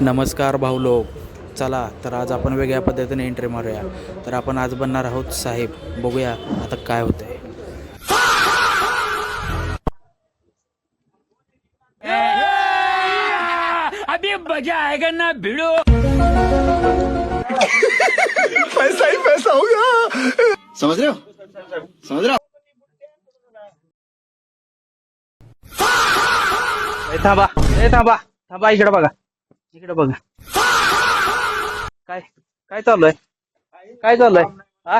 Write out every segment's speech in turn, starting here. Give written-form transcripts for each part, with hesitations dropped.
नमस्कार भाऊ लोक. चला तर आज आपण वेगळ्या पद्धतीने एंट्री मारूया. तर आपण आज बनणार आहोत साहेब. बघूया आता काय होतंय. अभी मजा आएगा ना भिड़ो. पैसा ही पैसा होगा. समझ रहे हो समझ रहे हो. थांबा थांबा थांबा, इकडे बघा, इकडे बघा. काय काय चालू आहे? काय चालू आहे? हा,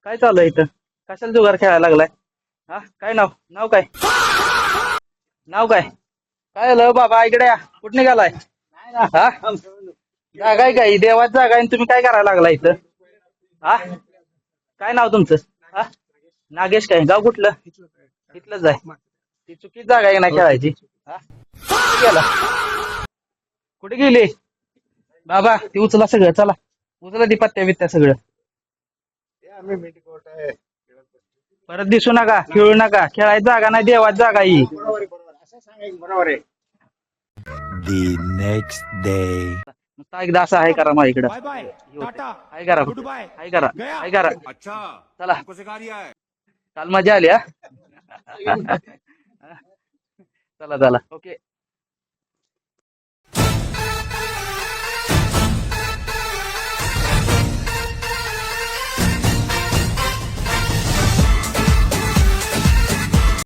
काय चालू आहे इथं? कशाला जुगार खेळायला लागलाय? हा, काय नाव नाव काय नाव काय काय झालं बाबा? इकडे या. कुठं निघालाय? हा, जागा आहे काय? देवाची जागा आहे आणि तुम्ही काय करायला लागला इथं? हा, काय नाव तुमचं? हा, नागेश. काय गाव कुठलं? इथलंच आहे. ती चुकीची जागा आहे ना खेळायची. हा, कुठे गेला? कुठे गेली बाबा? ती उचला सगळं, चला उचला ती पत्त्या बित्त्या सगळं. परत दिसू नका, खेळू नका. खेळायची जागा नाही, देवाची जागा ही. बरोबर आहे. The next day. नुसता एकदा असं आहे करा माझ्या इकडं. बाय बाय टाटा हाय करा, गुड बाय. हाय करा, हाय करा. अच्छा चला, हमको सिखा रिया है. काल मजा आली. हा चला चला, ओके.